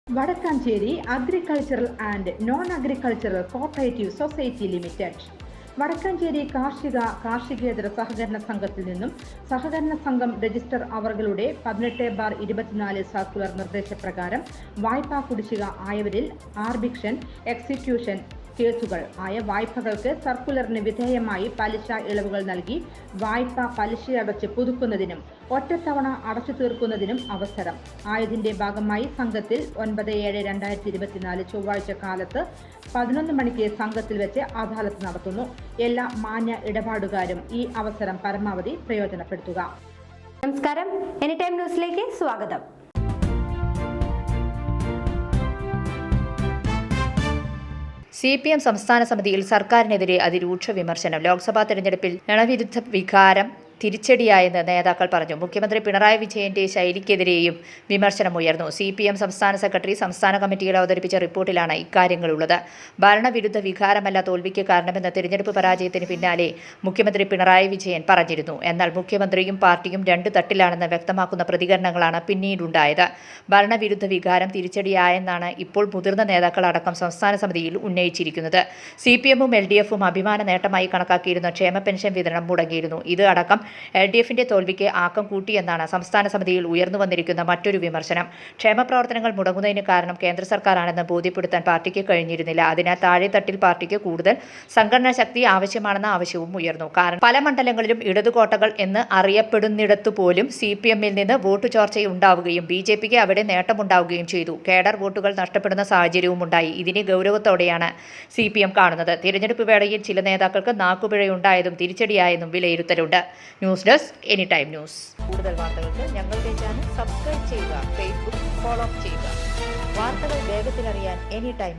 Vadakkanchery agricultural and non agricultural cooperative society limited Vadakkanchery കാർഷികേതര സഹകരണ സംഘത്തിൽ നിന്നും സഹകരണ സംഘം രജിസ്റ്റർ അവറുകളുടെ 18/24 സർക്കുലർ നിർദ്ദേശപ്രകാരം വായ്പാ കുടിശ്ശിക ആയവരിൽ ആർബിക്ഷൻ എക്സിക്യൂഷൻ കേസുകൾ ആയ വായ്പകൾക്ക് സർക്കുലറിന് വിധേയമായി പലിശ ഇളവുകൾ നൽകി വായ്പ പലിശയടച്ച് പുതുക്കുന്നതിനും ഒറ്റത്തവണ അടച്ചു തീർക്കുന്നതിനും അവസരം ആയതിന്റെ ഭാഗമായി സംഘത്തിൽ 9/7/2024 ചൊവ്വാഴ്ച കാലത്ത് 11 മണിക്ക് സംഘത്തിൽ വെച്ച് അദാലത്ത് നടത്തുന്നു. എല്ലാ മാന്യ ഇടപാടുകാരും ഈ അവസരം പരമാവധി പ്രയോജനപ്പെടുത്തുക. നമസ്കാരം, എനി ടൈം ന്യൂസിലേക്ക് സ്വാഗതം. CPM സംസ്ഥാന സമിതിയിൽ സർക്കാരിനെതിരെ അതിരൂക്ഷ വിമർശനം. ലോക്സഭാ തെരഞ്ഞെടുപ്പിൽ ജനവിരുദ്ധ വികാരം തിരിച്ചടിയായെന്ന് നേതാക്കൾ പറഞ്ഞു. മുഖ്യമന്ത്രി പിണറായി വിജയന്റെ ശൈലിക്കെതിരെയും വിമർശനമുയർന്നു. CPM സംസ്ഥാന സെക്രട്ടറി സംസ്ഥാന കമ്മിറ്റിയിൽ അവതരിപ്പിച്ച റിപ്പോർട്ടിലാണ് ഇക്കാര്യങ്ങളുള്ളത്. ഭരണവിരുദ്ധ വികാരമല്ല തോൽവിക്ക് കാരണമെന്ന് തിരഞ്ഞെടുപ്പ് പരാജയത്തിന് പിന്നാലെ മുഖ്യമന്ത്രി പിണറായി വിജയൻ പറഞ്ഞിരുന്നു. എന്നാൽ മുഖ്യമന്ത്രിയും പാർട്ടിയും രണ്ട് തട്ടിലാണെന്ന് വ്യക്തമാക്കുന്ന പ്രതികരണങ്ങളാണ് പിന്നീടുണ്ടായത്. ഭരണവിരുദ്ധ വികാരം തിരിച്ചടിയായെന്നാണ് ഇപ്പോൾ മുതിർന്ന നേതാക്കളടക്കം സംസ്ഥാന സമിതിയിൽ ഉന്നയിച്ചിരിക്കുന്നത്. CPM-ഉം LDF-ഉം അഭിമാന നേട്ടമായി കണക്കാക്കിയിരുന്ന ക്ഷേമ പെൻഷൻ വിതരണം മുടങ്ങിയിരുന്നു. ഇത് അടക്കം LDF-ന്റെ തോൽവിക്ക് ആക്കം കൂട്ടിയെന്നാണ് സംസ്ഥാന സമിതിയിൽ ഉയർന്നു വന്നിരിക്കുന്ന മറ്റൊരു വിമർശനം. ക്ഷേമപ്രവർത്തനങ്ങൾ മുടങ്ങുന്നതിന് കാരണം കേന്ദ്ര സർക്കാരാണെന്ന് ബോധ്യപ്പെടുത്താൻ പാർട്ടിക്ക് കഴിഞ്ഞിരുന്നില്ല. അതിനാൽ താഴെത്തട്ടിൽ പാർട്ടിക്ക് കൂടുതൽ സംഘടനാ ശക്തി ആവശ്യമാണെന്ന ആവശ്യവും ഉയർന്നു. കാരണം പല മണ്ഡലങ്ങളിലും ഇടതുകോട്ടകൾ എന്ന് അറിയപ്പെടുന്നിടത്തു പോലും CPM-ൽ നിന്ന് വോട്ട് ചോർച്ചയുണ്ടാവുകയും BJP-ക്ക് അവിടെ നേട്ടമുണ്ടാവുകയും ചെയ്തു. കേഡർ വോട്ടുകൾ നഷ്ടപ്പെടുന്ന സാഹചര്യവും ഉണ്ടായി. ഇതിനെ ഗൗരവത്തോടെയാണ് CPM കാണുന്നത്. തിരഞ്ഞെടുപ്പ് വേളയിൽ ചില നേതാക്കൾക്ക് നാക്കുപിഴയുണ്ടായതും തിരിച്ചടിയായെന്നും വിലയിരുത്തലുണ്ട്. News desk any time news. കൂടുതൽ വാർത്തകൾക്ക് ഞങ്ങളുടെ ചാനൽ സബ്സ്ക്രൈബ് ചെയ്യുക, ഫേസ്ബുക്ക് ഫോളോ ചെയ്യുക. വാർത്തകൾ വേഗത്തിലറിയാൻ എനി ടൈം